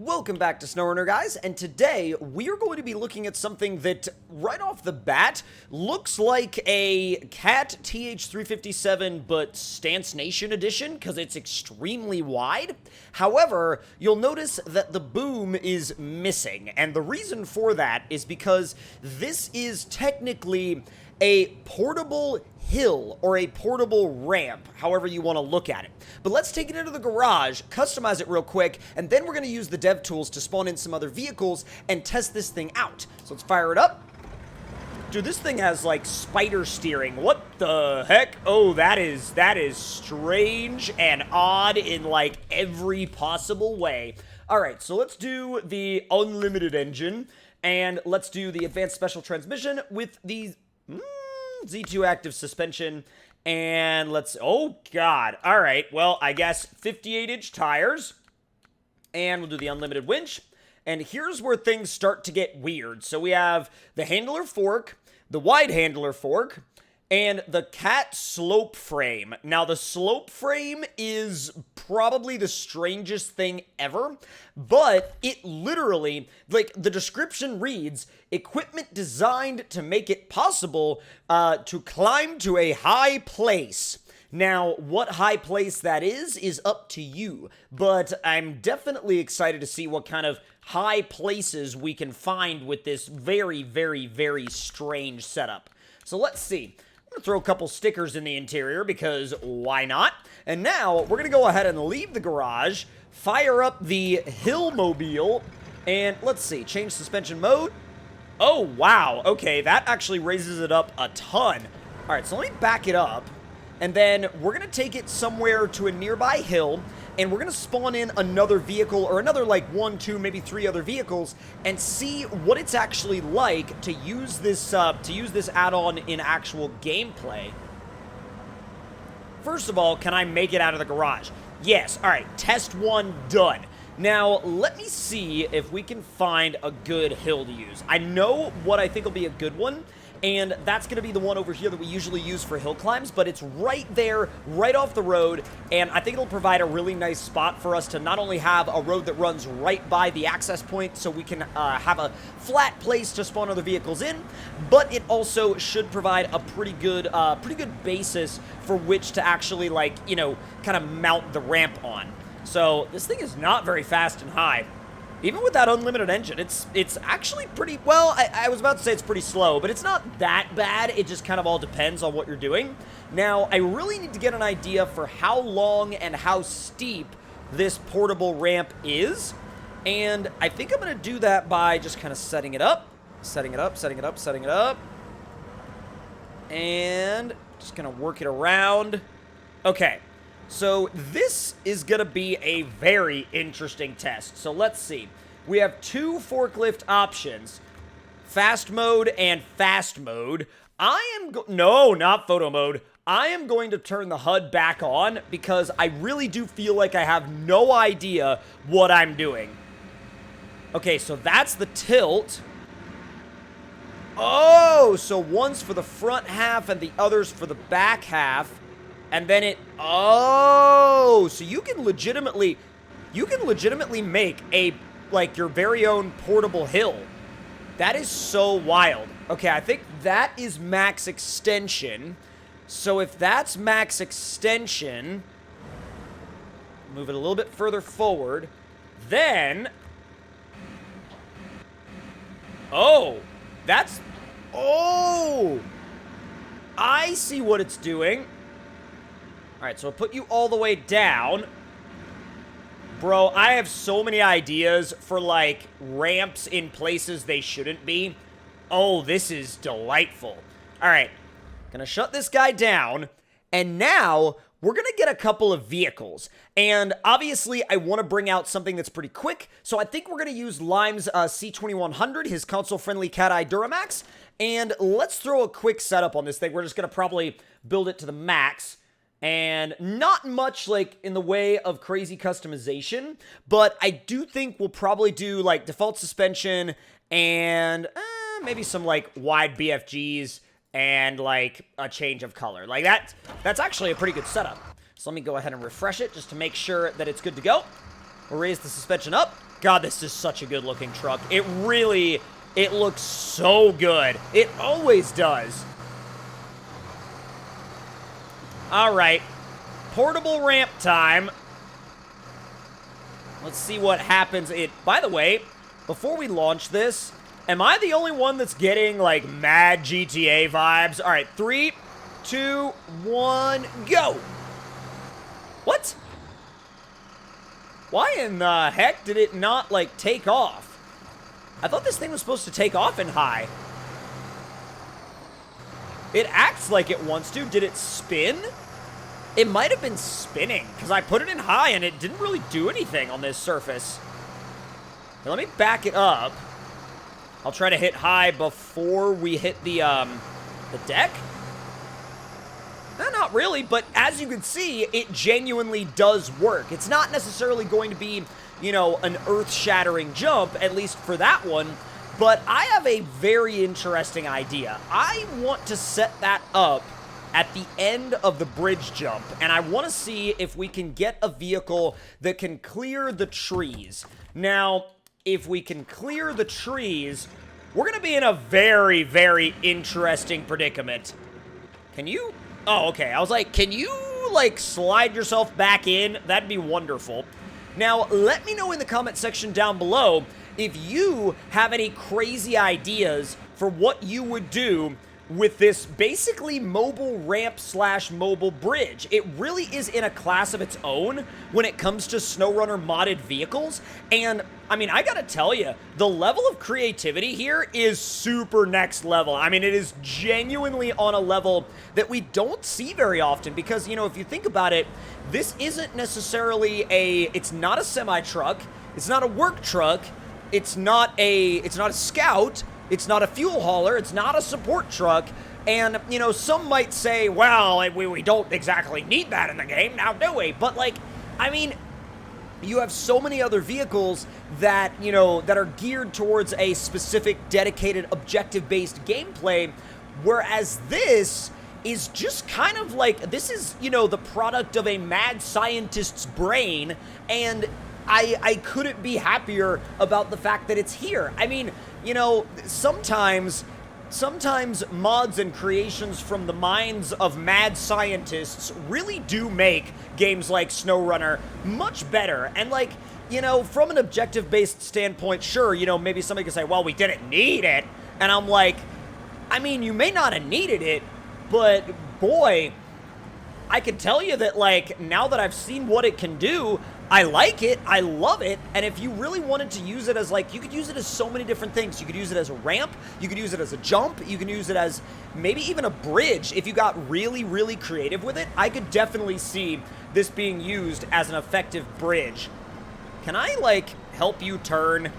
Welcome back to SnowRunner, guys, and today we are going to be looking at something that, right off the bat, looks like a Cat TH357, but Stance Nation edition, because it's extremely wide. However, you'll notice that the boom is missing, and the reason for that is because this is technically a portable hill or a portable ramp, however you want to look at it. But let's take it into the garage, customize it real quick, and then we're going to use the dev tools to spawn in some other vehicles and test this thing out. So let's fire it up. Dude, this thing has like spider steering. What the heck? Oh, that is strange and odd in like every possible way. All right, so let's do the unlimited engine, and let's do the advanced special transmission with the Z2 active suspension, and let's, oh god, alright, well, I guess 58-inch tires, and we'll do the unlimited winch, and here's where things start to get weird. So we have the handler fork, the wide handler fork, and the Cat slope frame. Now, the slope frame is probably the strangest thing ever, but it literally, like, the description reads, equipment designed to make it possible to climb to a high place. Now, what high place that is up to you, but I'm definitely excited to see what kind of high places we can find with this very, very, very strange setup. So let's see. I'm going to throw a couple stickers in the interior because why not? And now we're going to go ahead and leave the garage, fire up the Hillmobile, and let's see, change suspension mode. Oh, wow. Okay, that actually raises it up a ton. All right, so let me back it up, and then we're going to take it somewhere to a nearby hill, and we're going to spawn in another vehicle, or another, like, 1, 2, maybe 3 other vehicles, and see what it's actually like to use this add-on in actual gameplay. First of all, can I make it out of the garage? Yes. All right, test 1 done. Now, let me see if we can find a good hill to use. I know what I think will be a good one, and that's going to be the one over here that we usually use for hill climbs, but it's right there, right off the road, and I think it'll provide a really nice spot for us to not only have a road that runs right by the access point so we can have a flat place to spawn other vehicles in, but it also should provide a pretty good basis for which to actually, like, you know, kind of mount the ramp on. So this thing is not very fast and high. Even with that unlimited engine, it's actually pretty, well, I was about to say it's pretty slow, but it's not that bad. It just kind of all depends on what you're doing. Now, I really need to get an idea for how long and how steep this portable ramp is, and I think I'm going to do that by just kind of setting it up, and just going to work it around. Okay. So this is going to be a very interesting test. So let's see. We have 2 forklift options, fast mode and fast mode. No, not photo mode. I am going to turn the HUD back on because I really do feel like I have no idea what I'm doing. Okay, so that's the tilt. Oh, so one's for the front half and the other's for the back half. And then it, oh, so you can legitimately make a, like, your very own portable hill. That is so wild. Okay, I think that is max extension. So if that's max extension, move it a little bit further forward, then, oh, I see what it's doing. All right, so I'll put you all the way down. Bro, I have so many ideas for, like, ramps in places they shouldn't be. Oh, this is delightful. All right, gonna shut this guy down, and now we're gonna get a couple of vehicles. And obviously, I want to bring out something that's pretty quick, so I think we're gonna use Lime's C2100, his console-friendly Cat-Eye Duramax, and let's throw a quick setup on this thing. We're just gonna probably build it to the max. And not much, like, in the way of crazy customization, but I do think we'll probably do, like, default suspension and maybe some, like, wide BFGs and, like, a change of color. Like, that's actually a pretty good setup. So let me go ahead and refresh it just to make sure that it's good to go. We'll raise the suspension up. God, this is such a good-looking truck. It looks so good. It always does. All right. Portable ramp time. Let's see what happens. By the way, before we launch this, am I the only one that's getting, like, mad GTA vibes? All right, 3, 2, 1, go. What? Why in the heck did it not, like, take off? I thought this thing was supposed to take off in high. It acts like it wants to. Did it spin? It might have been spinning, because I put it in high and it didn't really do anything on this surface. Now, let me back it up. I'll try to hit high before we hit the deck. No, not really, but as you can see, it genuinely does work. It's not necessarily going to be, you know, an earth-shattering jump, at least for that one, but I have a very interesting idea. I want to set that up at the end of the bridge jump, and I want to see if we can get a vehicle that can clear the trees. Now, if we can clear the trees, we're going to be in a very, very interesting predicament. Can you? Oh, okay. I was like, can you, like, slide yourself back in? That'd be wonderful. Now, let me know in the comment section down below if you have any crazy ideas for what you would do with this basically mobile ramp slash mobile bridge. It really is in a class of its own when it comes to SnowRunner modded vehicles. And I mean, I gotta tell you, the level of creativity here is super next level. I mean, it is genuinely on a level that we don't see very often because, you know, if you think about it, this isn't necessarily it's not a semi-truck, it's not a work truck, it's not a scout, it's not a fuel hauler, it's not a support truck, and, you know, some might say, well, we don't exactly need that in the game, now do we? But, like, I mean, you have so many other vehicles that, you know, that are geared towards a specific, dedicated, objective-based gameplay, whereas this is just kind of like, this is, you know, the product of a mad scientist's brain, and I couldn't be happier about the fact that it's here. I mean, you know, sometimes mods and creations from the minds of mad scientists really do make games like SnowRunner much better. And, like, you know, from an objective-based standpoint, sure, you know, maybe somebody could say, well, we didn't need it. And I'm like, I mean, you may not have needed it, but boy, I can tell you that, like, now that I've seen what it can do, I like it, I love it, and if you really wanted to use it as, like, you could use it as so many different things. You could use it as a ramp, you could use it as a jump, you can use it as maybe even a bridge. If you got really, really creative with it, I could definitely see this being used as an effective bridge. Can I, like, help you turn?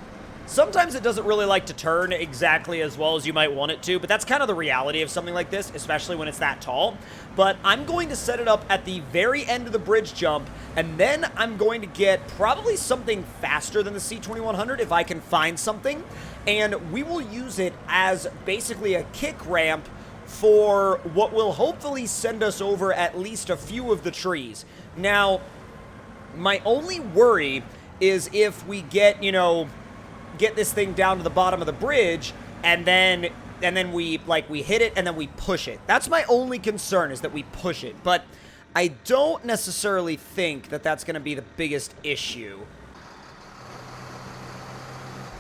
Sometimes it doesn't really like to turn exactly as well as you might want it to, but that's kind of the reality of something like this, especially when it's that tall. But I'm going to set it up at the very end of the bridge jump, and then I'm going to get probably something faster than the C2100 if I can find something, and we will use it as basically a kick ramp for what will hopefully send us over at least a few of the trees. Now, my only worry is if we get, you know, get this thing down to the bottom of the bridge, and then we hit it, and then we push it. That's my only concern, is that we push it. But I don't necessarily think that that's going to be the biggest issue.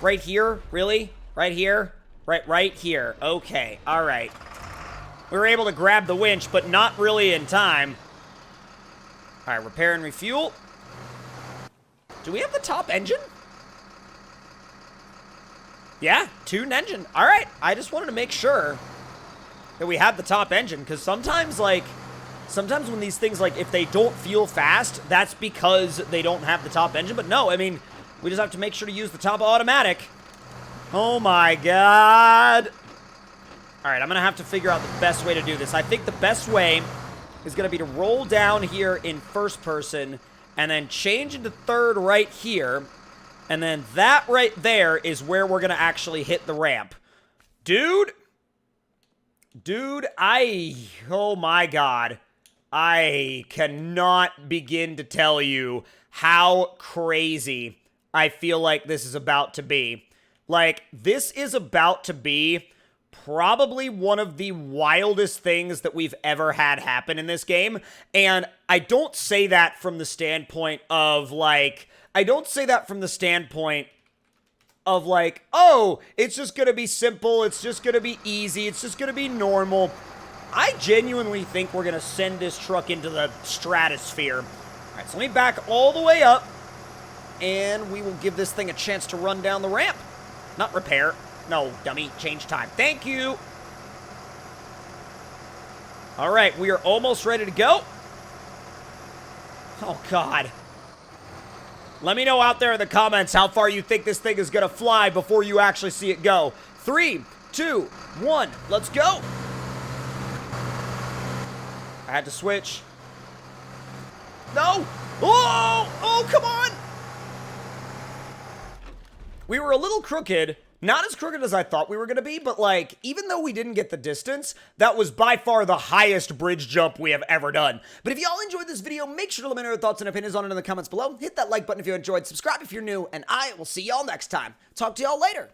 Right here? Really? Right here? Right here. Okay. All right. We were able to grab the winch, but not really in time. All right, repair and refuel. Do we have the top engine? Yeah, tuned engine. All right, I just wanted to make sure that we had the top engine, because sometimes when these things, like, if they don't feel fast, that's because they don't have the top engine. But no, I mean, we just have to make sure to use the top automatic. Oh my god. All right, I'm going to have to figure out the best way to do this. I think the best way is going to be to roll down here in first person and then change into third right here. And then that right there is where we're going to actually hit the ramp. Dude, oh my god. I cannot begin to tell you how crazy I feel like this is about to be. Like, this is about to be probably one of the wildest things that we've ever had happen in this game. And I don't say that from the standpoint of, like, oh, it's just gonna be simple, it's just gonna be easy, it's just gonna be normal. I genuinely think we're gonna send this truck into the stratosphere. All right, so let me back all the way up, and we will give this thing a chance to run down the ramp. Not repair. No, dummy, change time. Thank you. All right, we are almost ready to go. Oh, God. Let me know out there in the comments how far you think this thing is going to fly before you actually see it go. 3, 2, 1, let's go. I had to switch. No. Oh, come on. We were a little crooked. Not as crooked as I thought we were going to be, but, like, even though we didn't get the distance, that was by far the highest bridge jump we have ever done. But if y'all enjoyed this video, make sure to let me know your thoughts and opinions on it in the comments below. Hit that like button if you enjoyed, subscribe if you're new, and I will see y'all next time. Talk to y'all later.